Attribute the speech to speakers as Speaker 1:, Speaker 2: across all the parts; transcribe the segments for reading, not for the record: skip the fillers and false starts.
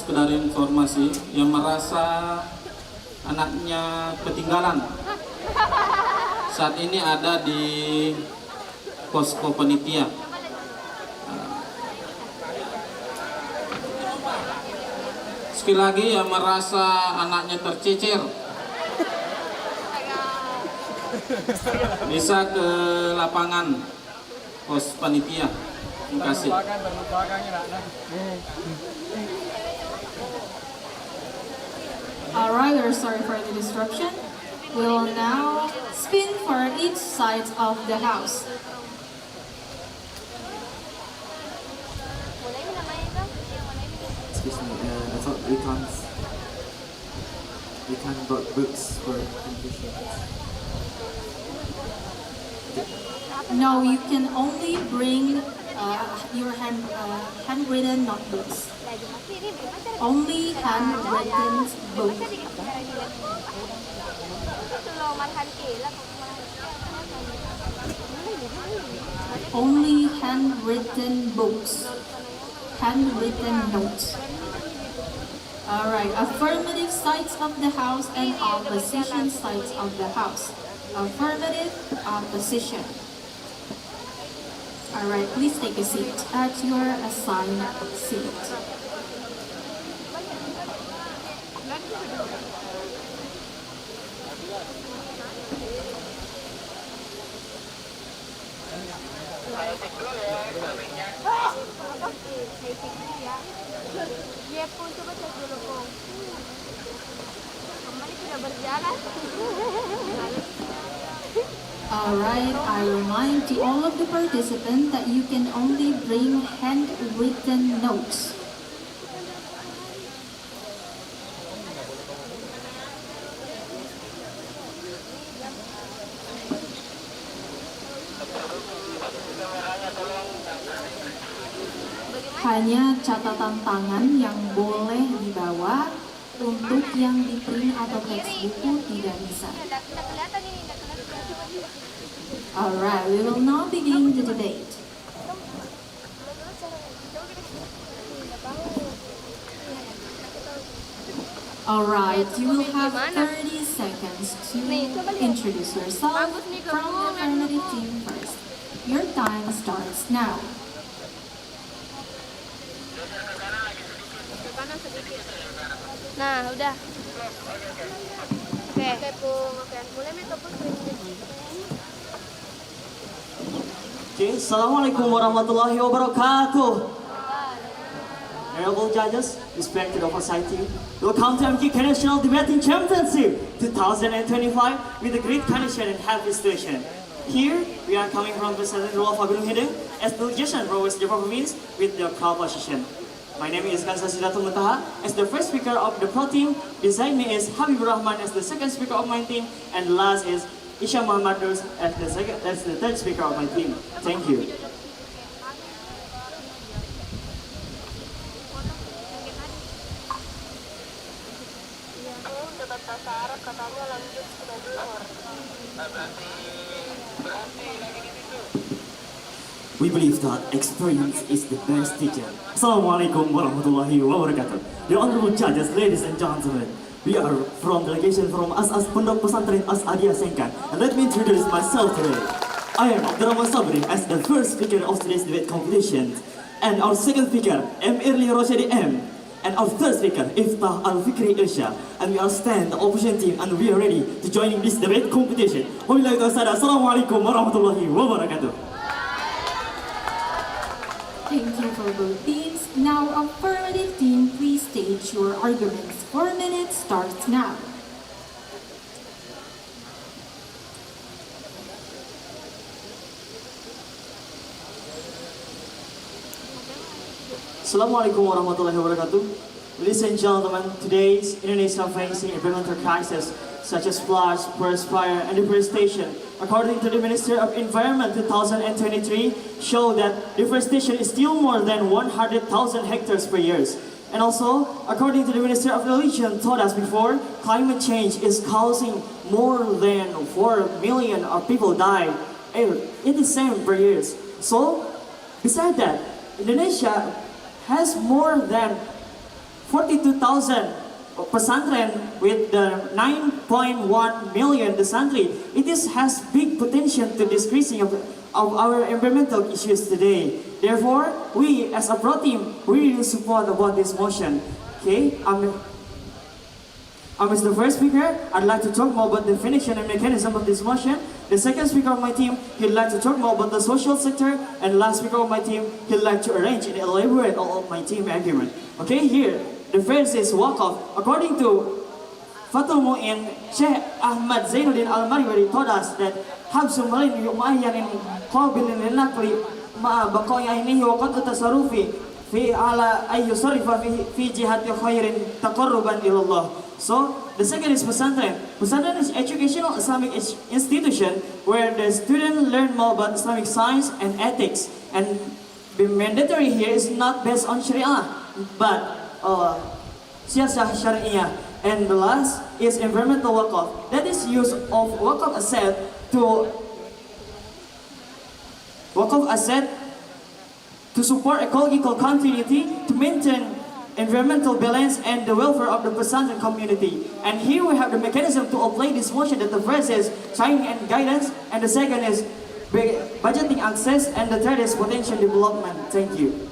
Speaker 1: sekedar informasi yang merasa anaknya ketinggalan saat ini ada di posko panitia. Sekali lagi yang merasa anaknya tercecer bisa ke lapangan pos panitia. Terima kasih.
Speaker 2: Alright, we're sorry for the disruption. We will now spin for each side of the house.
Speaker 3: Excuse me, I thought we can't brought books for competition.
Speaker 2: No, you can only bring your handwritten notebooks. Only handwritten books. Only handwritten books. Handwritten notes. Alright, affirmative sides of the house and opposition sides of the house. Affirmative, opposition. Alright, please take a seat at your assigned seat. Alright, I remind to all of the participants that you can only bring handwritten notes. Hanya catatan tangan yang boleh dibawa, untuk yang di print atau teks buku tidak bisa. Alright, we will now begin the debate. Alright, you will have 30 seconds to introduce yourself from the affirmative team first. Your time starts now.
Speaker 4: Nah, udah. Oke, Pung. Oke, mulai nih Pung.
Speaker 3: Okay, Assalamualaikum warahmatullahi wabarakatuh. Honorable judges, respected society, welcome to MK National Debating Championship 2025 with a great condition and happy situation. Here, we are coming from President Rural Fagunung Hideng as delegation from West Java Province with the proud position. My name is Kansa Sidatul Muntaha as the first speaker of the pro team. Beside me is Habibur Rahman as the second speaker of my team, and last is Isha Muhammad Nurs as the third speaker of my team. Thank you.
Speaker 4: Debat bahasa Arab katanya lanjut sudah zuhur.
Speaker 3: We believe that experience is the best teacher. Assalamualaikum warahmatullahi wabarakatuh. The honorable judges, ladies and gentlemen, we are from delegation from As Pondok Pesantren As-Adia SENGKANG, and let me introduce myself today. I am Abdurrahman Sabri as the first speaker of today's debate competition, and our second speaker, M. Irli Roshadi M, and our third speaker, Iftah Al-Fikri Irsha, and we are stand the opposition team, and we are ready to join this debate competition. Assalamualaikum warahmatullahi wabarakatuh.
Speaker 2: Thank you for both teams. Now, affirmative team, please state your arguments. 4 minutes starts now.
Speaker 3: Assalamualaikum warahmatullahi wabarakatuh. Ladies and gentlemen, today's Indonesia facing environmental crisis such as floods, forest fire, and deforestation. According to the Minister of Environment 2023, show that deforestation is still more than 100,000 hectares per year. And also, according to the Minister of Religion told us before, climate change is causing more than 4 million of people die. It is same per year. So, besides that, Indonesia has more than 42,000 pesantren with the 9.1 million the santri. It has big potential to decreasing of our environmental issues today. Therefore, we as a pro team, we really support about this motion. Okay, as the first speaker, I'd like to talk more about the definition and mechanism of this motion. The second speaker of my team, he'd like to talk more about the social sector. And last speaker of my team, he'd like to arrange and elaborate all of my team argument. Okay, here, the first is Waqaf. According to Fatul Mu'in, Sheikh Ahmad Zainuddin Al-Mariwari told us that Habsul Malin Yu'ayyanin Qabilin Lilnaqli Ma'a Baqayanihi wa Qad Tasarufi Fi ala ayyusarifa fi jihati khairin taqarruban ilallah. So, the second is pesantren. Pesantren is educational Islamic institution where the student learn more about Islamic science and ethics. And the mandatory here is not based on Sharia, but siyasah syariah. And the last is environmental waqaf. That is use of waqaf asset to support ecological continuity, to maintain environmental balance and the welfare of the pesantren community. And here we have the mechanism to apply this motion. That the first is training and guidance, and the second is budgeting access, and the third is potential development. Thank you.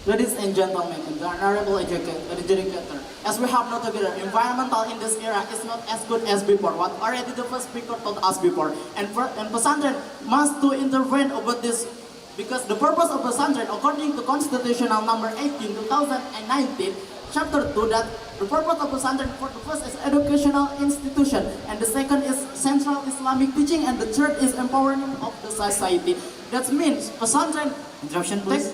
Speaker 5: Ladies and gentlemen, and the honorable educator, as we have noted together, environmental in this era is not as good as before. What already the first speaker told us before, and pesantren must to intervene about this. Because the purpose of pesantren, according to Constitutional Number 18, 2019, Chapter 2, that the purpose of pesantren for the first is educational institution, and the second is central Islamic teaching, and the third is empowering of the society. That means pesantren.
Speaker 3: Interruption, please.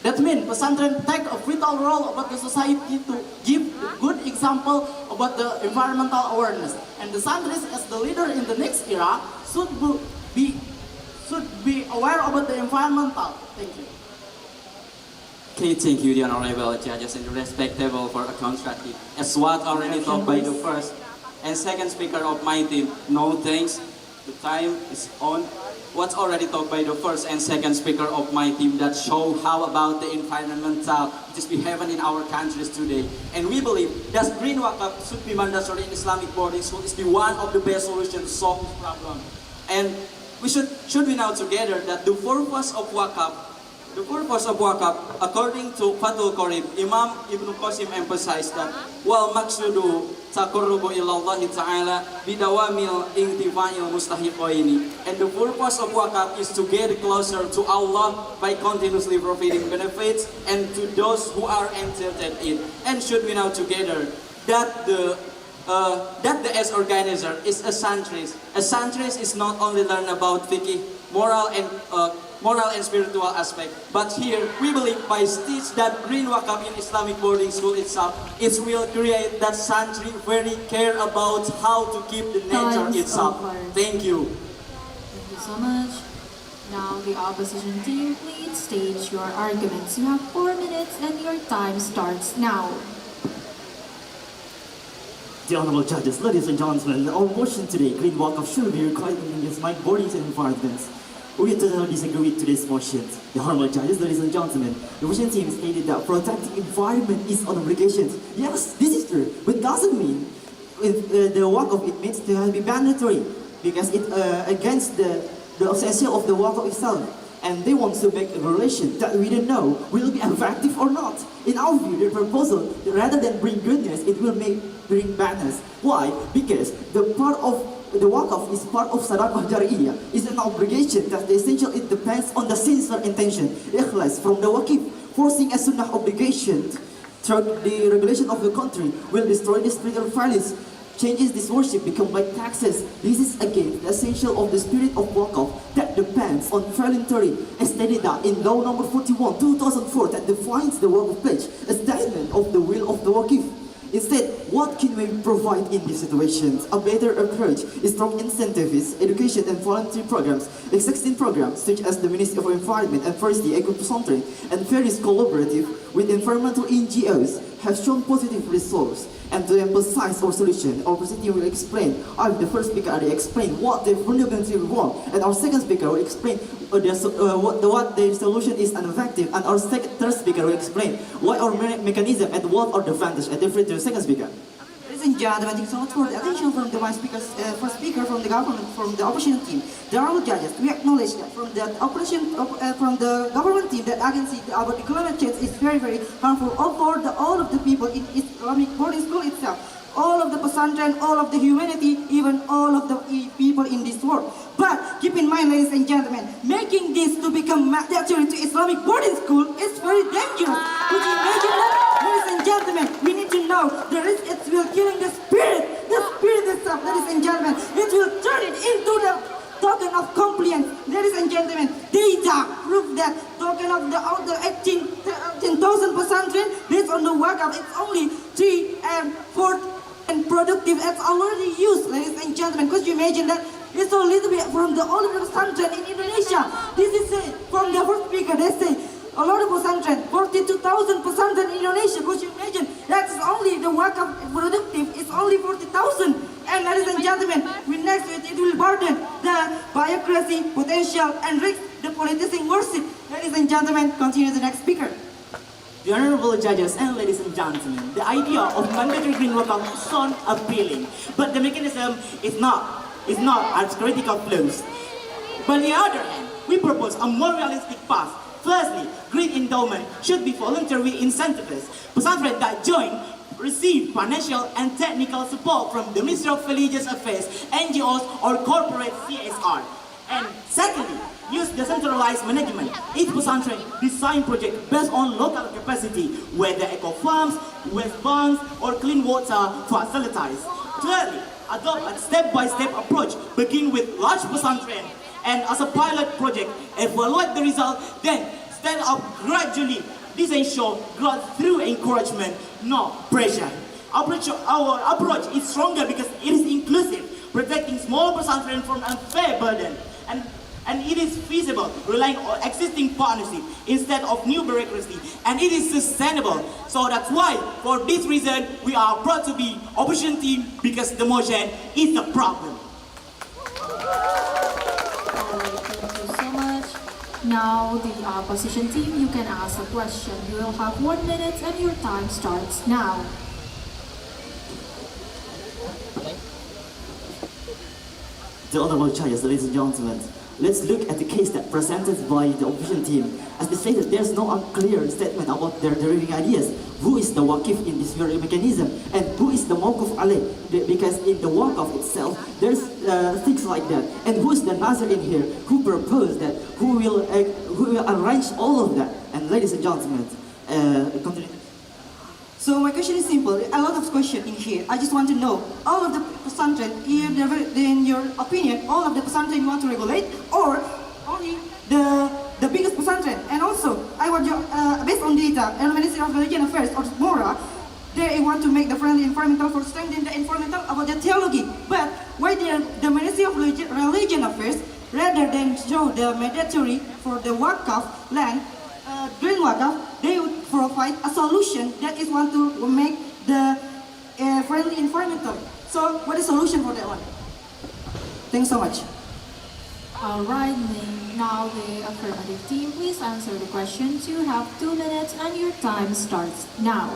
Speaker 5: That means pesantren take a vital role about the society to give a good example about the environmental awareness. And the santris, as the leader in the next era, should be aware about the environmental. Thank you.
Speaker 1: Okay, thank you, the honorable judges and the respectable for a constructive. As what already talked by the first and second speaker of my team, no thanks. The time is on. What's already talked by the first and second speaker of my team that show how about the environmental just behaving in our countries today. And we believe that green waqaf should be mandatory in Islamic boarding school is the one of the best solutions to solve this problem. And we should we know together that the purpose of waqaf, according to Fathul Qorib, Imam Ibn Qasim emphasized that wal maqsudu taqarrubu ilallahi ta'ala bidawamil intifa'il mustahiqaini. And the purpose of waqaf is to get closer to Allah by continuously providing benefits and to those who are entitled in. And should we know together that the as organizer is a santris. A santris is not only learn about fiqh, moral and spiritual aspect, but here we believe by teach that green waqaf in Islamic boarding school itself, it will create that santri very care about how to keep the nature
Speaker 2: Time's
Speaker 1: itself.
Speaker 2: over.
Speaker 1: Thank you.
Speaker 2: Thank you so much. Now the opposition team, please stage your arguments. You have 4 minutes and your time starts now.
Speaker 3: The honorable judges, ladies and gentlemen, our motion today, green waqaf should be required in Islamic boardings and environments. We totally disagree with today's motion. The honorable judges, ladies and gentlemen, the motion team stated that protecting environment is an obligation. Yes, this is true, but doesn't mean the waqaf it means to be mandatory, because it against the essential of the waqaf itself. And they want to make a relation that we don't know will be effective or not. In our view, the proposal, rather than bring goodness, it will bring badness. Why? Because the part of the waqaf is part of sadaqah jariyah. It's an obligation that the essential it depends on the sincere intention, ikhlas from the waqif. Forcing a sunnah obligation through the regulation of the country will destroy the spiritual values. Changes this worship become like taxes. This is again the essential of the spirit of waqaf that depends on voluntary, as stated in law number 41, 2004 that defines the waqaf pledge, a statement of the will of the waqif. Instead, what can we provide in these situations? A better approach is strong incentives, education and voluntary programs, existing programs such as the Ministry of Environment and Forestry, Agriculture, and various collaborative with environmental NGOs have shown positive results. And to emphasize our solution, our presenter will explain. The first speaker already explained what the fundamentally wrong, and our second speaker will explain what the solution is ineffective, and our third speaker will explain what our mechanism and what are the advantages. And different to the second speaker.
Speaker 6: Ladies and gentlemen, thank you so much for the attention from the first speaker from the government, from the opposition team. The honorable judges, we acknowledge that from the government team that agency about the climate change is very, very harmful for all of the people in Islamic boarding school itself, all of the pesantren, all of the humanity, even all of the people in this world. But keep in mind, ladies and gentlemen, making this to become mandatory to Islamic boarding school is very dangerous. Could you imagine that? Ladies and gentlemen, we need to know the risk it will killing the spirit itself, ladies and gentlemen. It will turn it into the token of compliance. Ladies and gentlemen, data prove that token of the outer 18,000 pesantren based on the wakaf, it's only 3 and 4 and productive. That's already used, ladies and gentlemen. Could you imagine that? It's a little bit from the all of the pesantren in Indonesia. This is from the first speaker. They say a lot of pesantren, 42,000 pesantren in Indonesia. Could you imagine? That's only the wakaf productive. It's only 40,000. And ladies and gentlemen, we next it will burden the biocracy, potential, and risk the politicizing worship. Ladies and gentlemen, continue the next speaker.
Speaker 3: The honorable judges and ladies and gentlemen, the idea of mandatory green wakaf sounds appealing, but the mechanism is not as critical flaws. But on the other hand, we propose a more realistic path. Firstly, green endowment should be voluntary incentives. Pesantren that join receive financial and technical support from the Ministry of Religious Affairs, NGOs, or corporate CSR. And secondly, use decentralized management. Each pesantren design project based on local capacity, whether eco farms, waste banks, or clean water facilities. Thirdly, adopt a step-by-step approach. Begin with large pesantren, and as a pilot project, evaluate the result, then stand up gradually. This ensures growth through encouragement, not pressure. Our approach is stronger because it is inclusive, protecting small pesantren from unfair burden. And it is feasible, relying on existing partnership instead of new bureaucracy. And it is sustainable. So that's why, for this reason, we are proud to be opposition team, because the motion is a problem.
Speaker 2: Thank you so much. Now, the opposition team, you can ask a question. You will have 1 minute and your time starts now.
Speaker 3: The honorable judges, ladies and gentlemen, let's look at the case that presented by the opposition team. As they stated, there's no unclear statement about their deriving ideas. Who is the waqif in this very mechanism, and who is the mawquf alayh? Because in the waqf itself, there's things like that. And who is the nazir in here? Who proposed that? Who will arrange all of that? And ladies and gentlemen, continue.
Speaker 6: So my question is simple. A lot of questions in here. I just want to know, all of the pesantren, in your opinion, all of the pesantren you want to regulate, or only the biggest pesantren? And also, I want you, based on data, and Ministry of Religion Affairs, or MORA, they want to make the friendly environmental for strengthening the environmental about the theology. But why the Ministry of Religion Affairs, rather than show the mandatory for the wakaf land, green wakaf, they would provide a solution that is want to make the friendly environmental. So what is the solution for that one? Thanks so much.
Speaker 2: Alright, now the affirmative team, please answer the questions. You have 2 minutes and your time starts now.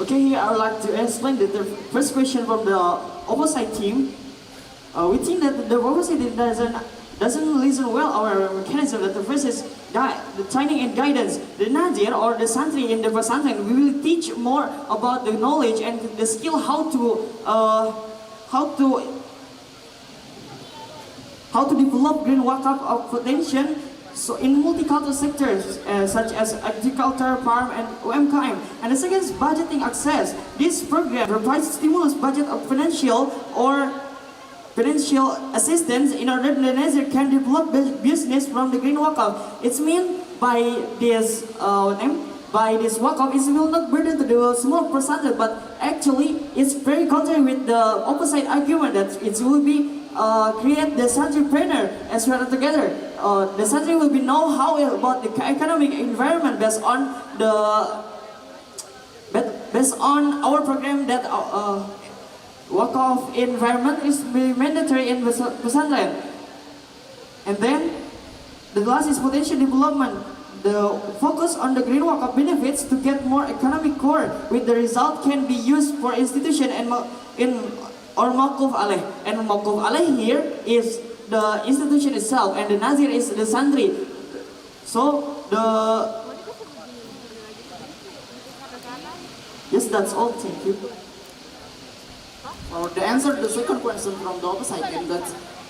Speaker 3: Okay, here I would like to explain that the first question from the opposite team. We think that the opposite team doesn't listen well our mechanism. That the first is the training and guidance. The Nazir or the Santri in the pesantren, we will teach more about the knowledge and the skill how to develop green wakaf of potential. So in multicultural sectors such as agriculture, farm, and UMKM. And the second is budgeting access. This program provides stimulus budget of financial assistance in order that the Nazir can develop business from the green wakaf. It's mean by this wakaf, it will not burden to the small percentage, but actually it's very contrary with the opposite argument that it will be create the entrepreneur as well together. The country will be know how about the economic environment based on our program that wakaf environment is mandatory in pesantren. And then the last is potential development. The focus on the green wakaf benefits to get more economic core, with the result can be used for institution and or mawquf alaih. And mawquf alaih here is the institution itself, and the nazir is the santri. So yes, that's all. Thank you.
Speaker 5: The answer to the second question from the opposite team, that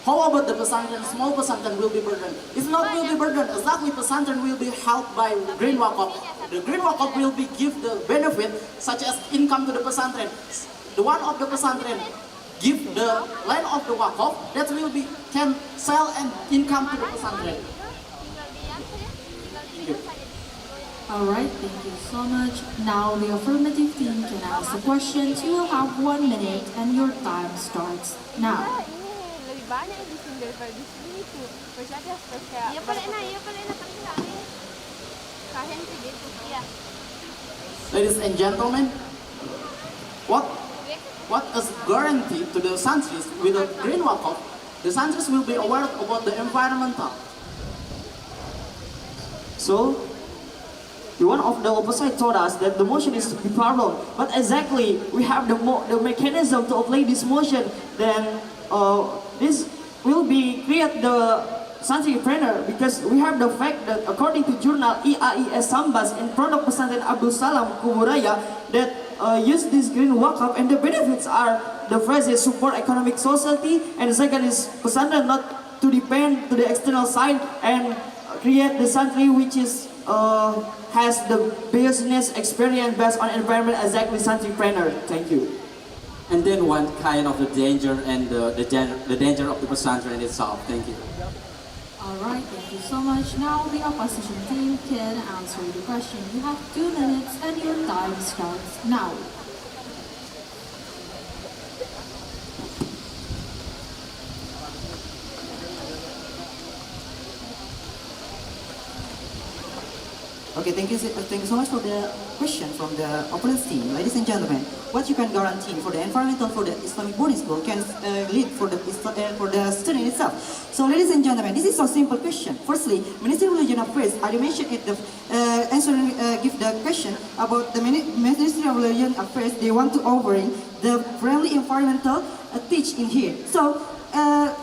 Speaker 5: how about the pesantren, small pesantren will be burdened? It's not will be burdened, exactly pesantren will be helped by green wakaf. The green wakaf will be give the benefit such as income to the pesantren. The one of the pesantren give the land of the wakaf, that will be can sell and income to the pesantren.
Speaker 2: Alright, thank you so much. Now the affirmative team can ask the questions. You will have 1 minute and your time starts now.
Speaker 4: Ini lebih banyak di sini daripada di sini tuh. Maksudnya harus kayak. Iya paling enak tapi kami kalian sih gitu. Iya.
Speaker 5: Ladies and gentlemen, what is guarantee to the santris with a green wakaf? The santris will be aware about the environmental.
Speaker 3: So, the one of the opposite told us that the motion is the problem, but exactly we have the mechanism to apply this motion. Then this will be create the entrepreneur, because we have the fact that according to journal IAIS Sambas in product pesantren Abdul Salam Kuburaya that use this green wakaf, and the benefits are the first is support economic society, and the second is pesantren not to depend to the external side, and create the santri which is has the business experience based on environment, exactly entrepreneur. Thank you.
Speaker 1: And then one kind of the danger and the danger of the pesantren itself. Thank you.
Speaker 2: Alright, thank you so much. Now the opposition team can answer the question. You have 2 minutes and your time starts now.
Speaker 6: Okay, thank you so much for the question from the opponent's team. Ladies and gentlemen, what you can guarantee for the environmental for the Islamic boarding school can lead for the student itself. So, ladies and gentlemen, this is a simple question. Firstly, Ministry of Religion Affairs, I mentioned it, give the question about the Ministry of Religion Affairs. They want to offering the friendly environmental teach in here. So,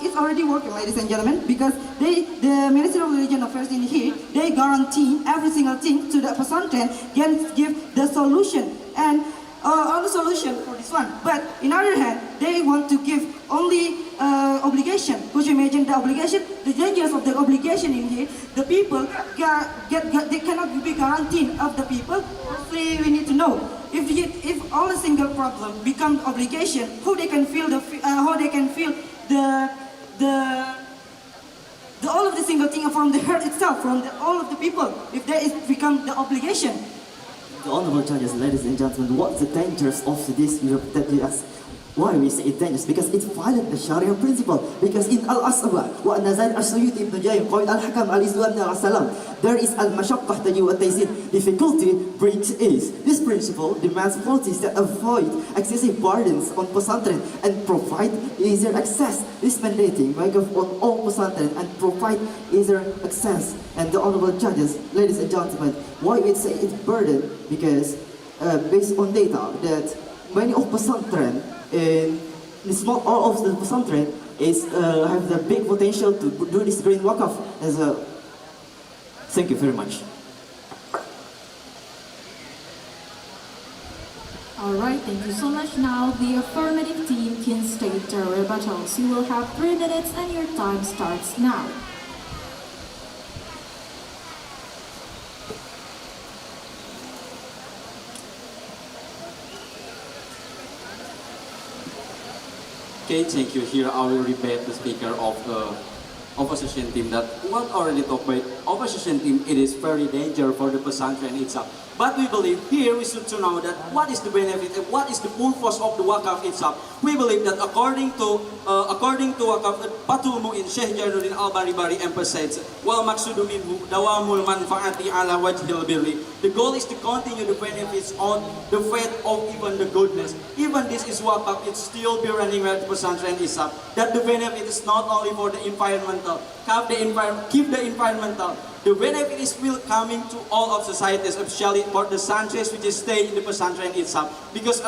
Speaker 6: it's already working, ladies and gentlemen, because the Ministry of Religion Affairs in here, they guarantee every single thing to the pesantren, can give the solution and all the solution for this one. But in other hand, they want to give only obligation. Could you imagine the obligation? The dangers of the obligation in here, the people they cannot be guaranteed of the people. Firstly, we need to know if all a single problem become obligation, how they can feel the all of the single thing from the heart itself, from all of the people, if there is become the obligation.
Speaker 3: The honorable judges, ladies and gentlemen, what's the dangers of this that you ask? Why we say it dangerous? Because it's violent the Sharia principle. Because in Al-Asba, wa Nazar Al-Suyuti ibn Jayyim, Qaid Al-Hakam Al-Islam Al-Salam, there is Al-Mashaqqah Tajiw Al-Taysir. Difficulty brings ease. This principle demands policies that avoid excessive burdens on pesantren and provide easier access. This mandating on all pesantren and provide easier access. And the honorable judges, ladies and gentlemen, why we say it's burden? Because based on data that many of pesantren, it's not all of the pesantren have the big potential to do this green wakaf. Thank you very much.
Speaker 2: Alright, thank you so much. Now the affirmative team can state their rebuttals. You will have 3 minutes and your time starts now.
Speaker 1: Okay, thank you. Here I will rebut the speaker of the opposition team that what already talked by opposition team. It is very dangerous for the pesantren itself. But we believe here we should to know that what is the benefit and what is the purpose of the wakaf itself. We believe that according to wakaf Patul Mu'in Syekh Jainuddin Al-Baribari emphasizes, wal maksudu minhu dawamul manfaati ala wajhil birri. The goal is to continue the benefits on the faith of even the goodness. Even this is wakaf, it's still be running with pesantren isap. That the benefit is not only for the environmental, keep the environmental. The benefit is will coming to all of societies, especially for the santres which is stay in the pesantren itself. Because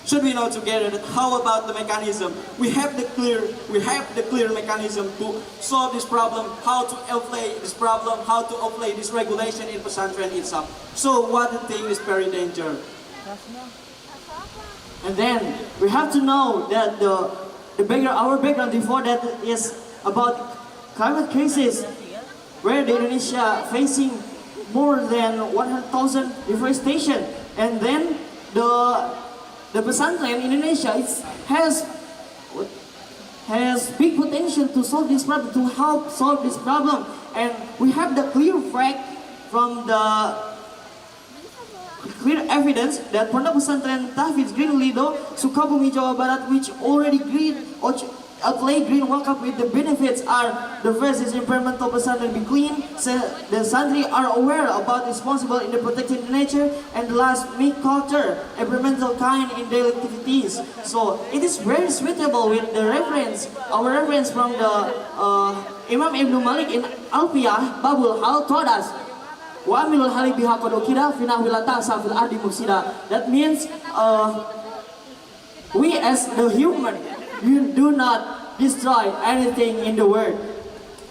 Speaker 1: should we know together that how about the mechanism? We have the clear mechanism to solve this problem, how to apply this problem, how to apply this regulation in pesantren itself. So what the thing is very dangerous.
Speaker 3: And then we have to know that our background before that is about climate crisis, where the Indonesia facing more than 100,000 deforestation, and then the pesantren in Indonesia has big potential to solve this problem, to help solve this problem, and we have the clear fact from the clear evidence that Pondok Pesantren Tahfidz Green Lido Sukabumi Jawa Barat, which already outlaid green wakaf with the benefits are the first is environmental pesantren be clean, the santri are aware about responsible in the protecting the nature, and the last make culture environmental kind in daily activities. So it is very suitable with the our reference from the Imam Ibn Malik in Alfiyah Babul Hal Todas wa amilul hali biha kodokira fina wilata safil adi mursida. That means we as the human, we do not destroy anything in the world.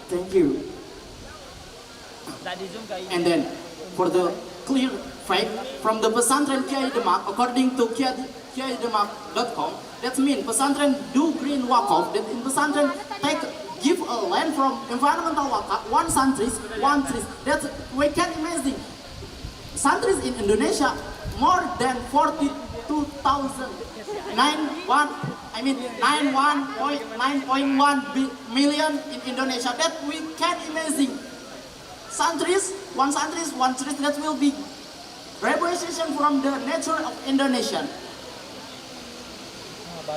Speaker 3: Thank you.
Speaker 5: And then, for the clear fact, from the pesantren Kiai Demak, according to kiaidemak.com, that means pesantren do green wakaf, that in pesantren give a land from environmental wakaf, one santris, that we can imagine. Santris in Indonesia, more than 42,000, 9.1 million in Indonesia, that we can imagine. Santris, one santris, that will be representation from the nature of Indonesia.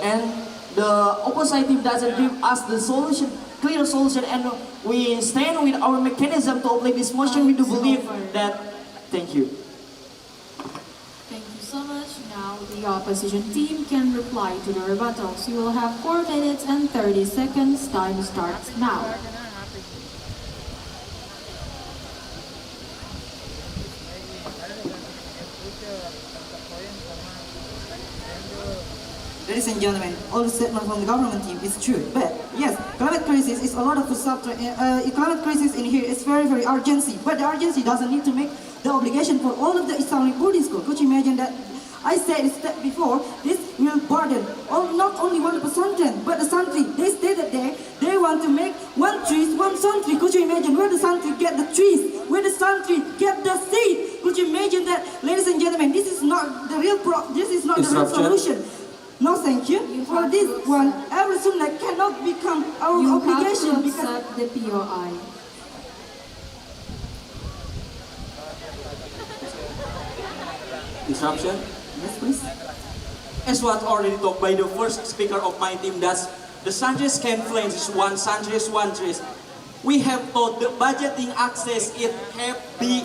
Speaker 3: And the opposite team doesn't give us the solution, clear solution, and we stand with our mechanism to apply this motion. We do believe that. Thank you.
Speaker 2: Thank you so much. Now the opposition team can reply to the rebuttals. You will have 4 minutes and 30 seconds. Time starts now.
Speaker 6: Ladies and gentlemen, all the statement from the government team is true. But yes, climate crisis is a lot of climate crisis in here is very, very urgency. But the urgency doesn't need to make the obligation for all of the Islamic boarding school. Could you imagine that? I said before, this will burden not only one pesantren, but the santri. They stated there, they want to make one tree, one santri. Could you imagine where the santri get the trees, where the santri get the seed? Could you imagine that, ladies and gentlemen? This is not the real the real solution. No, thank you. For this one, every sunnah cannot become our
Speaker 2: You
Speaker 6: obligation
Speaker 2: have to
Speaker 6: because
Speaker 2: accept the POI.
Speaker 1: Disruption?
Speaker 6: yes, please.
Speaker 1: As what already talked by the first speaker of my team, that the santries can flange is one santries, one trees. We have thought the budgeting access it have be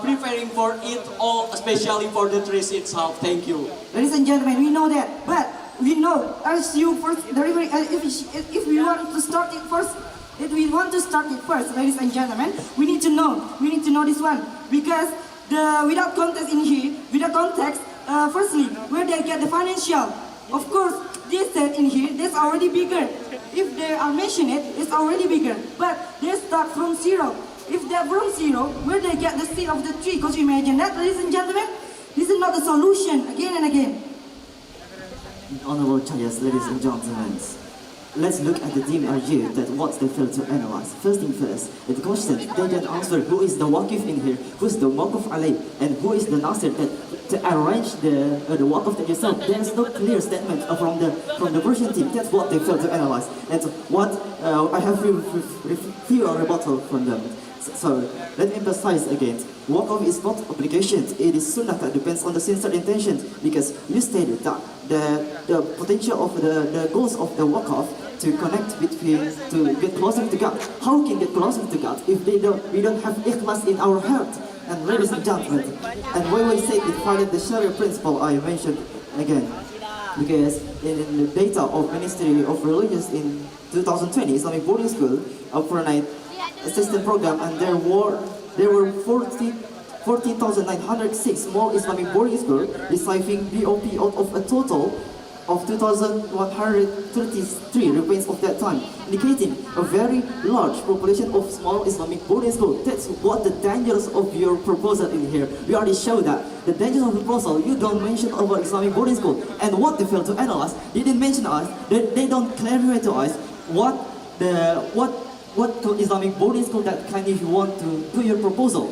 Speaker 1: preparing for it all, especially for the trees itself. Thank you.
Speaker 6: Ladies and gentlemen, we know that, but we know as you first, if we want to start it first, ladies and gentlemen, we need to know this one, because without context in here, firstly, where they get the financial, of course, this set in here, that's already bigger. If they are mentioning it, it's already bigger, but they start from zero. If they're from zero, where they get the seed of the tree? Could you imagine that, ladies and gentlemen? This is not the solution, again and again.
Speaker 3: Honorable judges, ladies and gentlemen, let's look at the team review that what they failed to analyze. First thing first, the question they didn't answer who is the Waqif in here, who is the Waqf Ali, and who is the Nasir that to arrange the Waqf that yourself. There is no clear statement from the Persian team. That's what they failed to analyze. And what I have few rebuttal from them. So let me emphasize again, wakaf is not obligation, it is sunnah that depends on the sincere intention, because you stated that the potential of the goals of the wakaf to connect between, to get closer to God. How can get closer to God if we don't have ikhlas in our heart? And ladies and gentlemen, and when we say it violated the Sharia principle I mentioned again, because in the data of Ministry of Religions in 2020, Islamic boarding school overnight assistance program, and there were 14,906 small Islamic boarding schools receiving BOP out of a total of 2,133 remains of that time, indicating a very large population of small Islamic boarding schools. That's what the dangers of your proposal in here. We already showed that the dangers of the proposal. You don't mention about Islamic boarding school, and what they fail to analyze. They didn't mention us. They don't clarify to us what Islamic boarding school that kind of you want to put your proposal.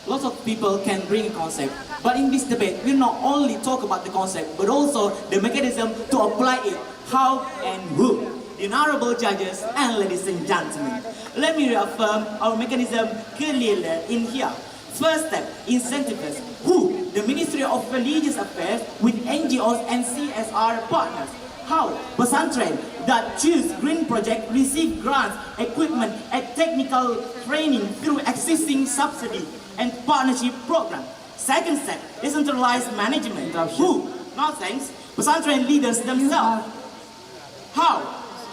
Speaker 5: Lots of people can bring a concept, but in this debate, we not only talk about the concept, but also the mechanism to apply it, how and who. The honorable judges and ladies and gentlemen, let me reaffirm our mechanism clearly in here. First step, incentives. Who? The Ministry of Religious Affairs with NGOs and CSR partners. How? Pesantren that choose green project receive grants, equipment, and technical training through existing subsidy and partnership program. Second step, decentralized management. Who? No thanks. Pesantren leaders themselves. How?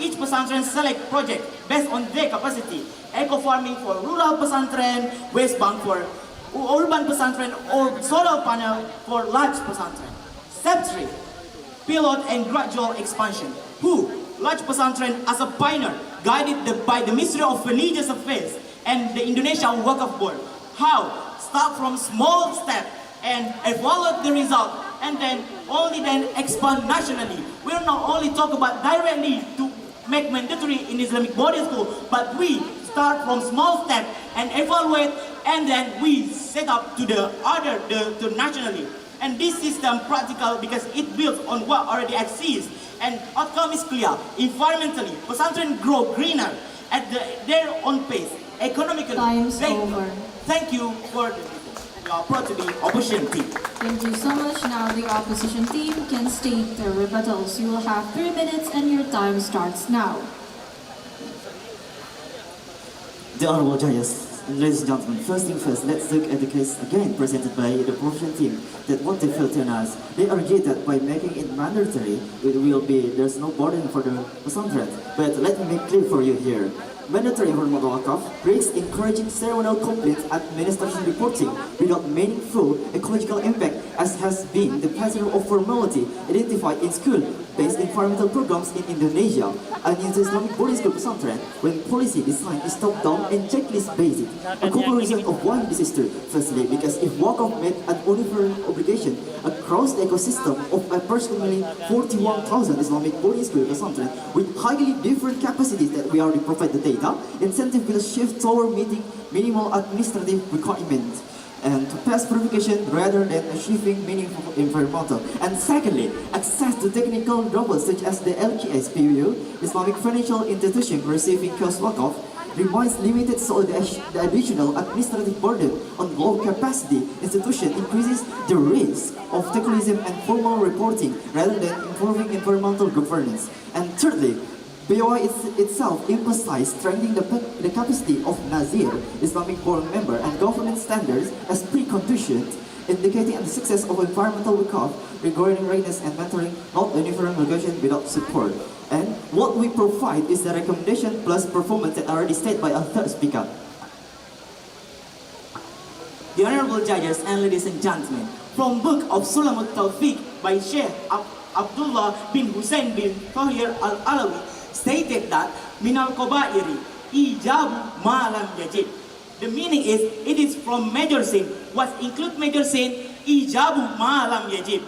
Speaker 5: Each pesantren select project based on their capacity. Eco farming for rural pesantren, waste bank for urban pesantren, or solar panel for large pesantren. Step 3, pilot and gradual expansion. Who? Large pesantren as a pioneer, guided by the Ministry of Religious Affairs and the Indonesian Wakaf Board. How? Start from small step and evaluate the result, and then only then expand nationally. We will not only talk about directly to make mandatory in Islamic boarding school, but we start from small step and evaluate, and then we set up to the other, to nationally. And this system practical because it builds on what already exists, and outcome is clear. Environmentally, pesantren grow greener at their own pace. Economically,
Speaker 2: Time's over.
Speaker 5: Thank you for the proud to be opposition team.
Speaker 2: Thank you so much. Now the opposition team can state their rebuttals. You will have 3 minutes and your time starts now.
Speaker 3: The honorable judges, ladies and gentlemen, first thing first, let's look at the case again presented by the opposition team, that what they felt in us. They argue that by making it mandatory, there's no burden for the pesantren. But let me make clear for you here. Mandatory informal wakaf risks encouraging ceremonial complaints administration reporting without meaningful ecological impact, as has been the pattern of formality identified in school-based environmental programs in Indonesia. And in the Islamic boarding school pesantren, when policy design is top-down and checklist-based, a comparison of why this is true. Firstly, because if wakaf made an uniform obligation across the ecosystem of approximately 41,000 Islamic boarding school pesantren with highly different capacities that we already provide the data, incentive will shift toward meeting minimal administrative requirements and to pass purification rather than achieving meaningful environmental. And secondly, access to technical robots such as the LKS PU, Islamic financial institution receiving cost wakaf, remains limited, so the additional administrative burden on low capacity institution increases the risk of technicalism and formal reporting rather than improving environmental governance. And thirdly, BOI itself emphasized strengthening the capacity of Nazir, Islamic board member, and governance standards as preconditions, indicating the success of environmental wakaf regarding readiness and mentoring, not uniform regulation without support. And what we provide is the recommendation plus performance that already stated by our third speaker.
Speaker 5: The honorable judges and ladies and gentlemen, from book of Sulamut Taufiq by Sheikh Abdullah bin Hussein bin Tahir al-Alawi, stated that minal kobairi ijabu malam yajib. The meaning is, it is from major sin. What include major sin? Ijabu malam yajib.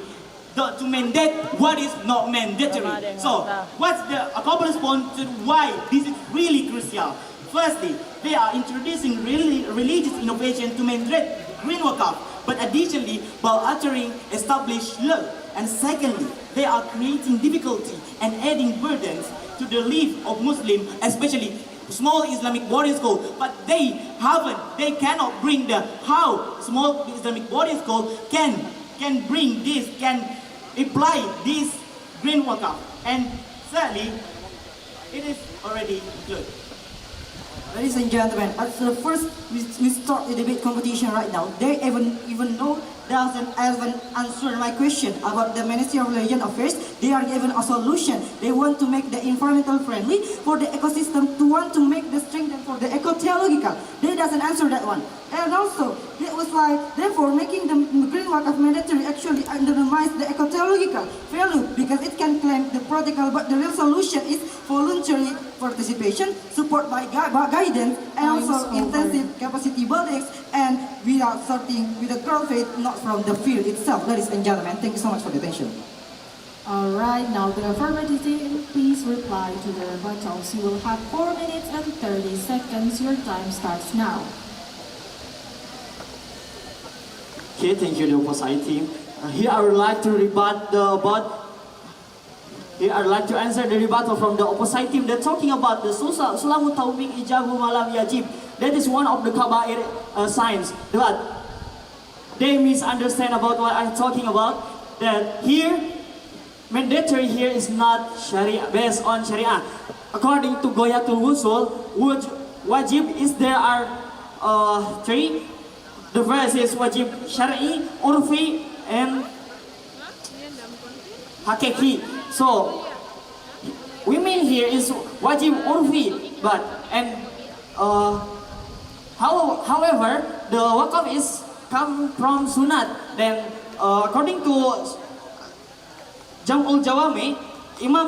Speaker 5: To mandate what is not mandatory. So, what's the accomplishment to why this is really crucial? Firstly, they are introducing religious innovation to mandate green wakaf, but additionally, while altering established law. And secondly, they are creating difficulty and adding burdens to the life of Muslims, especially small Islamic boarding school, but they cannot bring the how small Islamic boarding school can bring this, can apply this green wakaf. And thirdly, it is already good.
Speaker 6: Ladies and gentlemen, at the first we start the debate competition right now. They even know doesn't even answer my question about the Ministry of Religion Affairs. They are given a solution. They want to make the environmental friendly for the ecosystem, to want to make the strength for the eco-theological. They doesn't answer that one. And also, it was why, therefore, making the green wakaf mandatory actually undermines the eco-theological value, because it can claim the practical, but the real solution is voluntary participation, support by guidance, and also intensive capacity buildings, and without starting with the growth rate, not from the field itself. Ladies and gentlemen, thank you so much for the attention.
Speaker 2: Alright, now the affirmative team, please reply to the rebuttals. You will have 4 minutes and 30 seconds. Your time starts now.
Speaker 3: Okay, thank you, the opposite team. Here I would like to Here I'd like to answer the rebuttal from the opposite team. They're talking about the Sulamu Taubing Ijabu Malam Yajib. That is one of the Kabair signs. But they misunderstand about what I'm talking about. That here, mandatory here is not Sharia, based on Sharia. According to Goyatul Wusul, wajib is there are three. The verse is wajib syar'i, urfi, and hakiki. So we mean here is wajib urfi, but however the wakaf is come from sunat. Then according to Jam'ul Jawami, Imam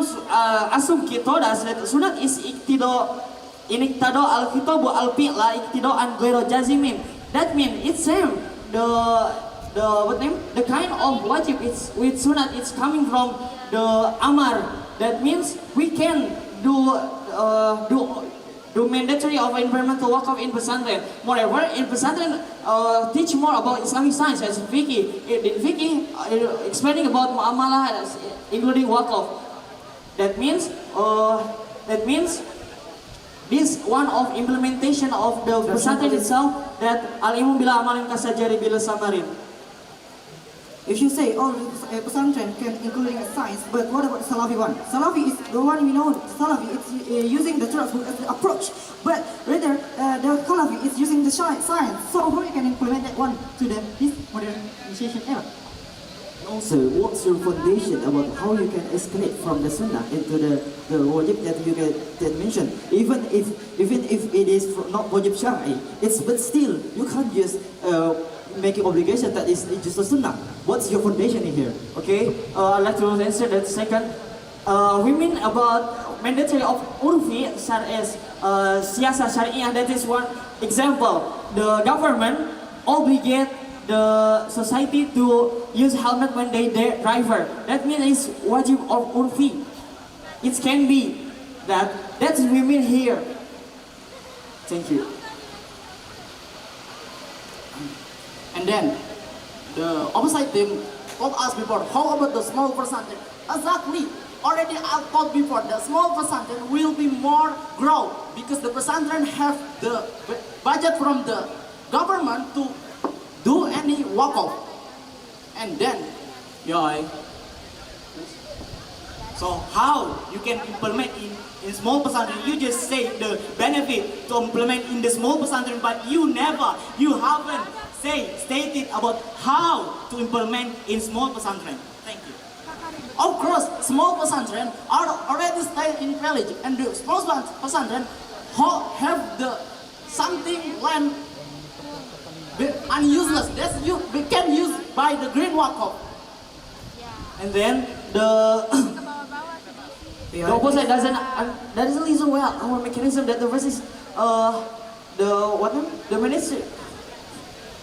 Speaker 3: As-Subki told us that sunat is iqtido al-khitabu al-fi'la iqtido'an ghairu jazimin. That means it's same. The kind of wajib it's with sunat, it's coming from the amar. That means we can do mandatory of environmental wakaf in pesantren. Moreover, in pesantren teach more about Islamic science as fiqh. In fiqh, explaining about muamalah, including wakaf. That means this one of implementation of the pesantren itself, that al-ilmu bila amalin kasajari bila samarin.
Speaker 6: If you say all pesantren can including a science, but what about Salafi one? Salafi is the one we know. Salafi it's using the truth as the approach, but rather the Khalafi is using the science. So how you can implement that one to this modernization era?
Speaker 3: Also, what's your foundation about how you can escalate from the sunnah into the wajib that you that mentioned? Even if it is not wajib syar'i, but still you can't just make an obligation that is just a sunnah. What's your foundation in here? Okay, I'd like to answer that second. We mean about mandatory of urfi as siyasa syariah. That is one example. The government obligate the society to use helmet when they driver. That means it's wajib of urfi. It can be that. That's what we mean here. Thank you.
Speaker 5: And then the opposite team told us before, how about the small percentage? Exactly. Already I told before, the small percentage will be more growth because the percentage have the budget from the government to do any wakaf. And then, so how you can implement in small percentage? You just say the benefit to implement in the small percentage, but you haven't stated about how to implement in small percentage. Thank you. Of course, small percentage are already staying in village, and the small percentage have the something land unuseless. That's we can use by the green wakaf.
Speaker 3: And then the opposite doesn't listen well our mechanism that the verse is the ministry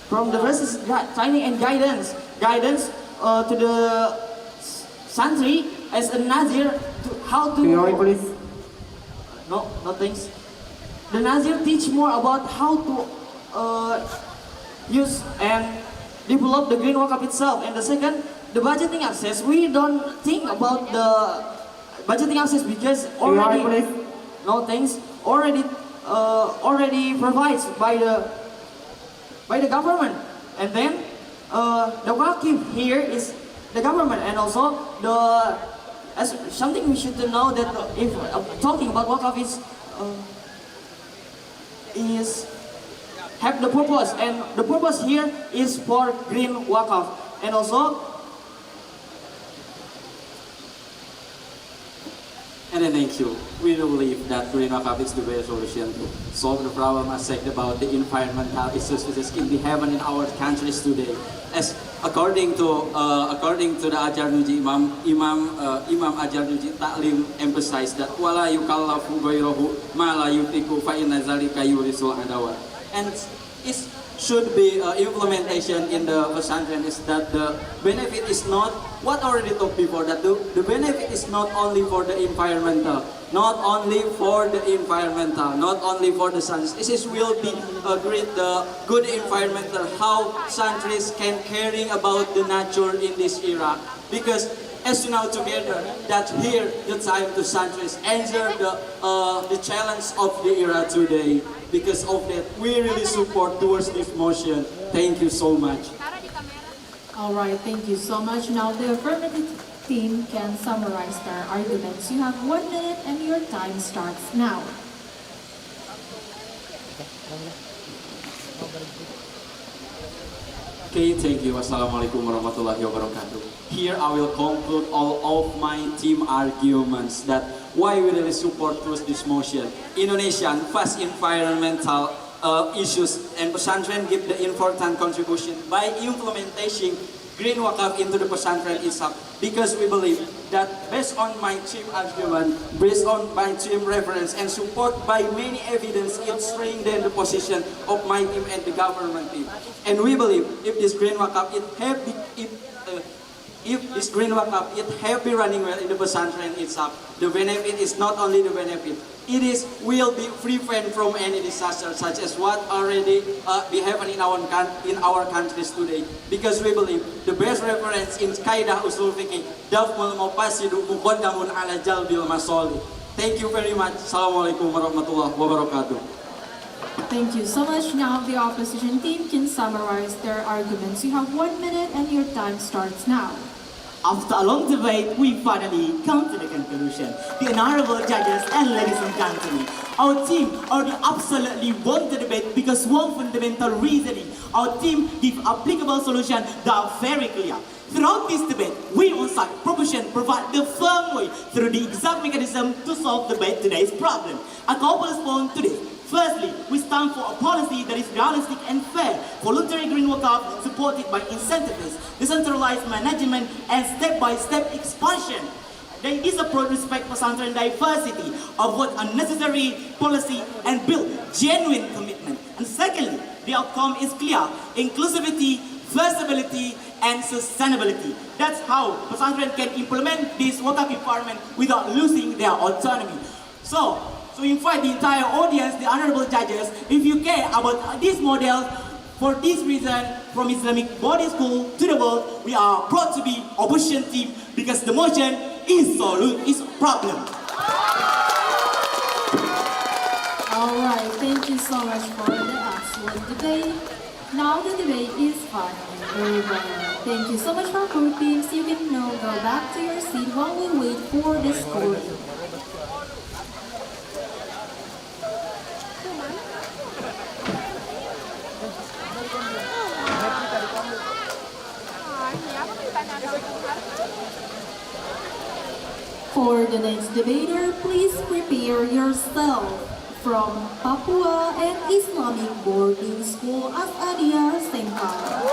Speaker 3: from the verse is training and guidance to the santri as a nazir to how to no things. The nazir teach more about how to use and develop the green wakaf itself. And the second, the budgeting access. We don't think about the budgeting access because already
Speaker 6: no things already provided by the government. And then the wakif here is the government, and also as something we should know that if talking about wakaf is have the purpose, and the purpose here is for green wakaf, and also.
Speaker 1: And then thank you. We do believe that green wakaf is the best solution to solve the problem aspect about the environmental issues which is in the heaven in our countries today. As according to the Ajar Nuji Imam Ajar Nuji Ta'lim emphasized that wala yukallafu ghayrahu ma la yutiqu fa inna zalika yurisul adawa. And it should be implementation in the pesantren is that the benefit is not what already talked before, that the benefit is not only for the environmental, not only for the science. This will be a great good environmental how countries can caring about the nature in this era, because as you know together that here the time to countries answer the challenge of the era today. Because of that, we really support towards this motion. Thank you so much.
Speaker 2: All right, thank you so much. Now the affirmative team can summarize their arguments. You have 1 minute and your time starts now.
Speaker 1: Okay, thank you. Assalamualaikum warahmatullahi wabarakatuh. Here I will conclude all of my team arguments that why we really support towards this motion. Indonesian fast environmental issues and pesantren give the important contribution by implementing green wakaf into the pesantren itself, because we believe that based on my team argument, based on my team reference and support by many evidence, it strengthens the position of my team and the government team. And we believe if this green wakaf if this green wakaf it have been running well in the pesantren itself, the benefit is not only the benefit, it will be prevent from any disaster such as what already be happening in our countries today. Because we believe the best reference in Kaidah Usul Fiqih dafmul mafasidu muqaddamun ala jalbil masolih. Thank you very much. Assalamualaikum warahmatullahi wabarakatuh.
Speaker 2: Thank you so much. Now the opposition team can summarize their arguments. You have 1 minute and your time starts now.
Speaker 5: After a long debate, we finally come to the conclusion. The honorable judges and ladies and gentlemen, our team already absolutely won the debate because one fundamental reasoning. Our team give applicable solutions that are very clear. Throughout this debate, we on side proposition provide the firm way through the exact mechanism to solve today's problem. A couple response to this. Firstly, we stand for a policy that is realistic and fair, voluntary green wakaf supported by incentives, decentralized management, and step-by-step expansion. This approach respects pesantren diversity, avoid unnecessary policy, and build genuine commitment. And secondly, the outcome is clear: inclusivity, flexibility, and sustainability. That's how pesantren can implement this wakaf requirement without losing their autonomy. So invite the entire audience, the honorable judges, if you care about this model, for this reason, from Islamic boarding school to the world, we are proud to be opposition team because the motion is problem.
Speaker 2: All right, thank you so much for the excellent debate. Now the debate is finally over. Thank you so much for both teams. You can now go back to your seat while we wait for the scoring. For the next debater, please prepare yourself. From Papua and Islamic Boarding School As'adiyah SENGKANG.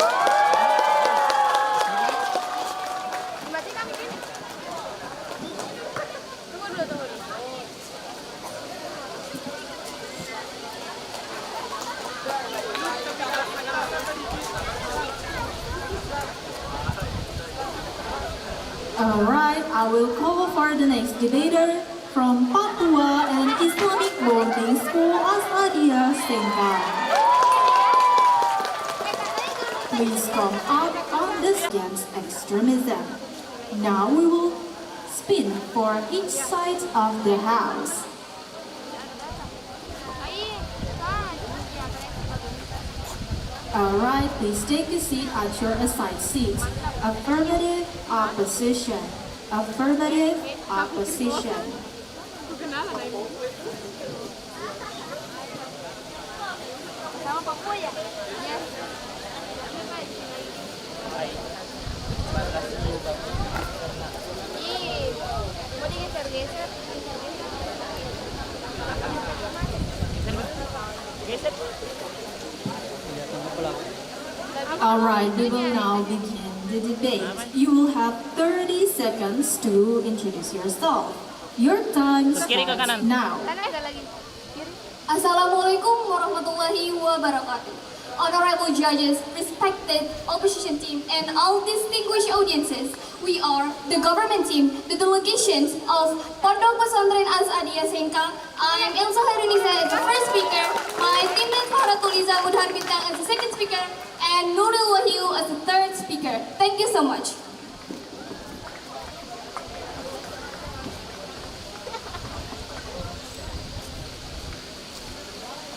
Speaker 2: Alright, I will call for the next debater from Papua and Islamic Boarding School As'adiyah SENGKANG. Please come up on this against extremism. Now we will spin for each side of the house. Alright, please take a seat at your assigned seats. Affirmative, opposition. Affirmative, opposition.
Speaker 4: Kenalan na ibu. Sama Papua ya? Yes. Ih, mau digeser-geser?
Speaker 2: Alright, we will now begin the debate. You will have 30 seconds to introduce yourself. Your time starts now.
Speaker 4: Sana ada lagi. Kiri.
Speaker 7: Assalamualaikum warahmatullahi wabarakatuh. Honorable judges, respected opposition team, and all distinguished audiences, we are the government team, the delegations of Pondok Pesantren As-Sadia SENGKANG. I am Ilsa Hairunisa as the first speaker, my teammate Faratuliza Mudhar Bintang as the second speaker, and Nurul Wahyu as the third speaker. Thank you so much.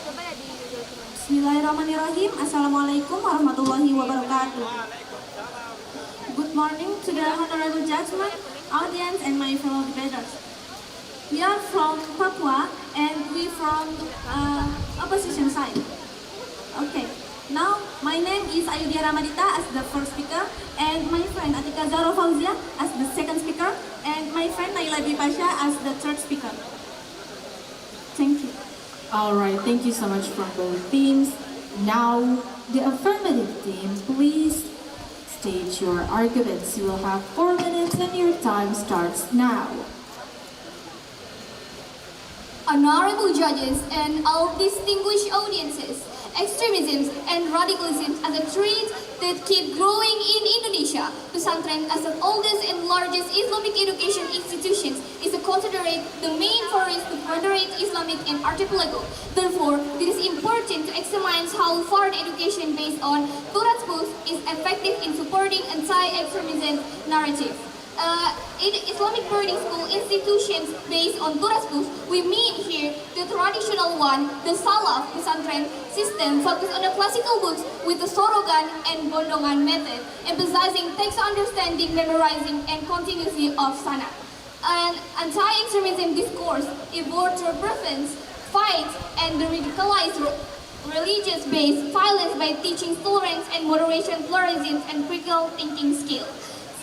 Speaker 4: Coba ya di Google Chrome.
Speaker 8: Bismillahirrahmanirrahim. Assalamualaikum warahmatullahi wabarakatuh. Good morning to the honorable judgment, audience, and my fellow debaters. We are from Papua and we from opposition side. Okay. Now, my name is Ayudhya Ramadita as the first speaker, and my friend Atika Zahra Fauzia as the second speaker, and my friend Naila Bipasha as the third speaker. Thank you.
Speaker 2: Alright, thank you so much from both teams. Now, the affirmative team, please state your arguments. You will have 4 minutes and your time starts now.
Speaker 7: Honorable judges and all distinguished audiences, extremism and radicalism are the threats that keep growing in Indonesia. Pesantren, as the oldest and largest Islamic education institutions, is considered the main forest to moderate Islamic and archipelago. Therefore, it is important to examine how far the education based on Turat's books is effective in supporting anti-extremism narrative. In Islamic boarding school institutions based on Turas books, we mean here the traditional one, the Salaf Pesantren system focused on the classical books with the Sorogan and Bondongan method, emphasizing text understanding, memorizing, and continuity of Sana. An anti-extremism discourse evolved to prevent, fight, and radicalize religious-based violence by teaching tolerance and moderation, pluralism, and critical thinking skills.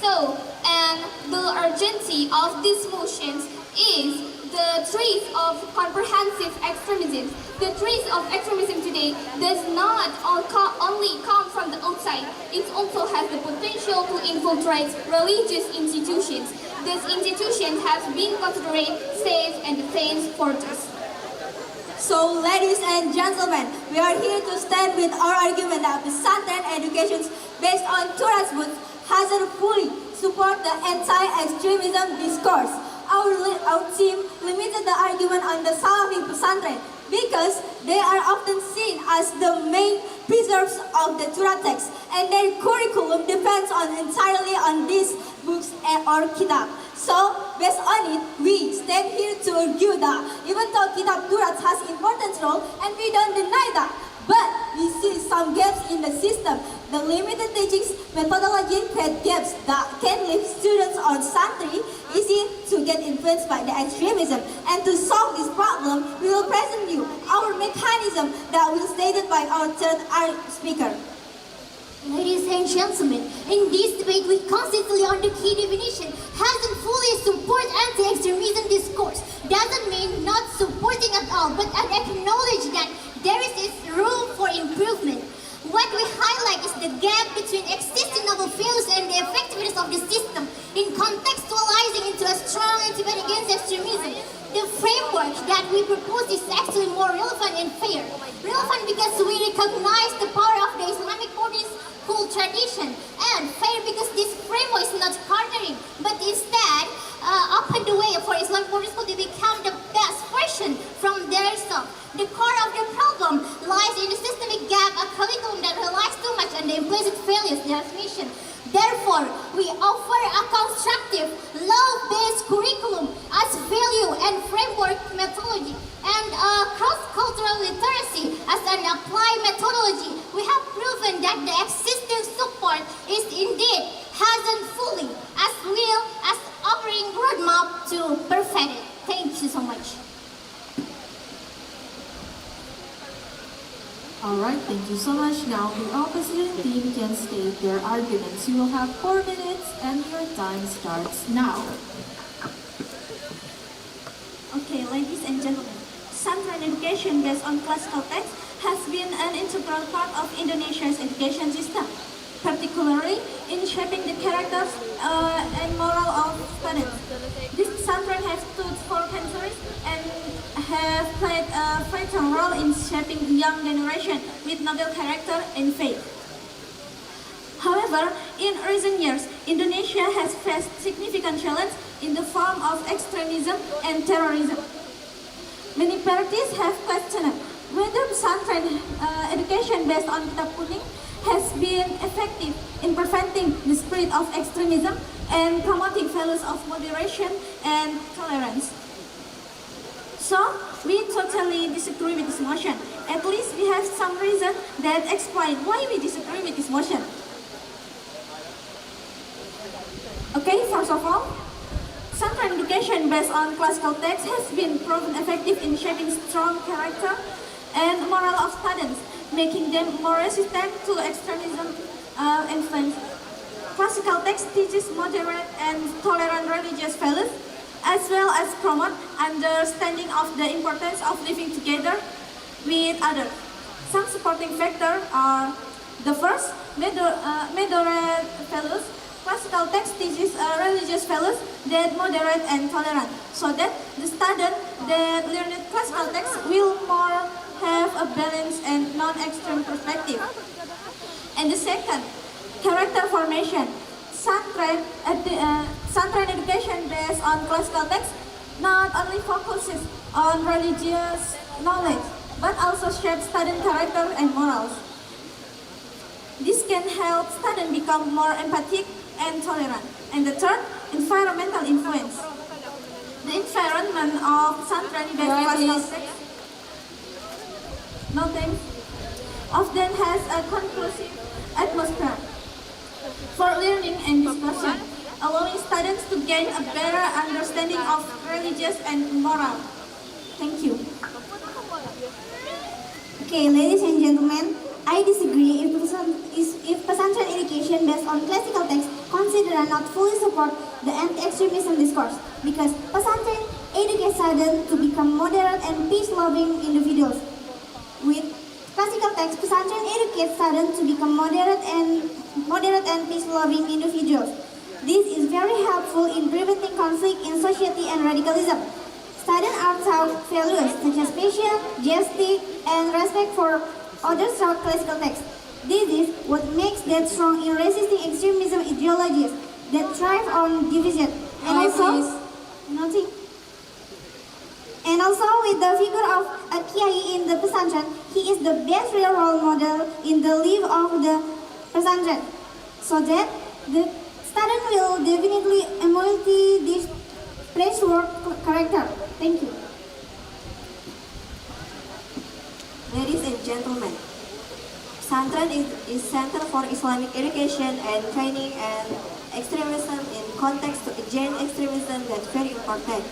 Speaker 7: So, and the urgency of these motions is the threat of comprehensive extremism. The threat of extremism today does not only come from the outside, it also has the potential to infiltrate religious institutions. These institutions have been considered safe and defense fortress.
Speaker 8: So, ladies and gentlemen, we are here to stand with our argument that Pesantren education based on Turas books hasn't fully support the anti-extremism discourse. Our team limited the argument on the Salafi Pesantren because they are often seen as the main preserves of the Torah text, and their curriculum depends entirely on these books or kitab. So, based on it, we stand here to argue that even though kitab Torah has important role, and we don't deny that, but we see some gaps in the system. The limited teachings methodology create gaps that can leave students on santri easy to get influenced by the extremism. And to solve this problem, we will present you our mechanism that will stated by our third speaker.
Speaker 9: Ladies and gentlemen, in this debate we constantly on the key definition hasn't fully support anti-extremism discourse. Doesn't mean not supporting at all, but acknowledge that there is room for improvement. What we highlight is the gap between existing novel values and the effectiveness of the system in contextualizing into a strong antibody against extremism. The framework that we propose is actually more relevant and fair. Relevant because we recognize the power of the Islamic boarding school tradition, and fair because this framework is not partnering, but instead open the way for Islamic boarding school to become the best version from their self. The core of the problem lies in the systemic gap, a curriculum that relies too much on the implicit failures definition. Therefore, we offer a constructive, law-based curriculum as value and framework methodology, and cross-cultural literacy as an applied methodology. We have proven
Speaker 2: Alright, thank you so much. Now the opposition team can state their arguments. You will have 4 minutes and your time starts now.
Speaker 8: Okay, ladies and gentlemen, Pesantren education based on classical text has been an integral part of Indonesia's education system, particularly in shaping the characters and moral of students. This Pesantren has stood for centuries and have played a vital role in shaping the young generation with noble character and faith. However, in recent years, Indonesia has faced significant challenge in the form of extremism and terrorism. Many parties have questioned whether Pesantren education based on Kitab Kuning has been effective in preventing the spread of extremism and promoting values of moderation and tolerance. So, we totally disagree with this motion. At least we have some reason that explain why we disagree with this motion. Okay, first of all, Pesantren education based on classical text has been proven effective in shaping strong character and moral of students, making them more resistant to extremism influence. Classical text teaches moderate and tolerant religious values, as well as promote understanding of the importance of living together with others. Some supporting factors are the first, moderate values. Classical text teaches religious values that moderate and tolerant, so that the student that learned classical text will more have a balanced and non-extreme perspective. And the second, character formation. Pesantren education based on classical text not only focuses on religious knowledge, but also shapes student character and morals. This can help students become more empathic and tolerant. And the third, environmental influence. The environment of Pesantren based classical text often has a conclusive atmosphere for learning and discussion, allowing students to gain a better understanding of religious and moral. Thank you.
Speaker 9: Okay, ladies and gentlemen, I disagree if Pesantren education based on classical text consider and not fully support the anti-extremism discourse, because Pesantren educates students to become moderate and peace-loving individuals. With classical text, Pesantren educates students to become moderate and peace-loving individuals. This is very helpful in preventing conflict in society and radicalism. Students are taught values such as patience, justice, and respect for others throughout classical text. This is what makes them strong in resisting extremism ideologies that thrive on division. And also with the figure of a Kiai in the Pesantren, he is the best real role model in the life of the Pesantren, so that the student will definitely emulate this praiseworthy character. Thank you.
Speaker 8: Ladies and gentlemen, Pesantren is Center for Islamic Education and Training, and extremism in context to against extremism that's very important.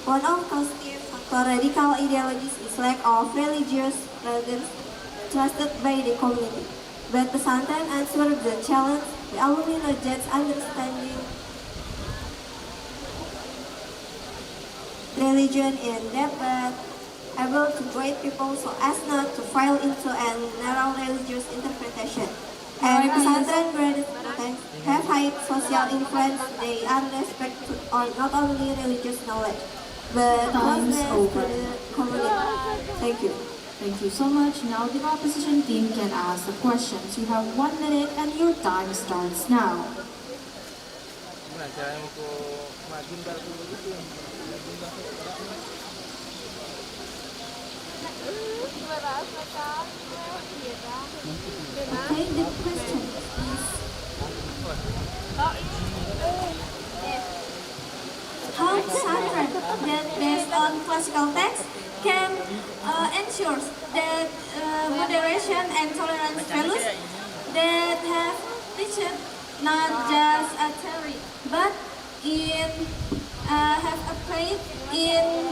Speaker 8: One of constitutive radical ideologies is lack of religious presence trusted by the community. But Pesantren answered the challenge. The alumni knowledge, understanding religion in depth, able to guide people so as not to fall into a narrow religious interpretation. And Pesantren graduates have high social influence. They are respected on not only religious knowledge, but
Speaker 2: Time's
Speaker 8: also to
Speaker 2: over.
Speaker 8: the community. Thank you.
Speaker 2: Thank you so much. Now the opposition team can ask the questions. You have 1 minute and your time starts now.
Speaker 8: Okay, the question is, how Pesantren that based on classical text can ensure that moderation and tolerance values that have teached not just a theory, but in have applied in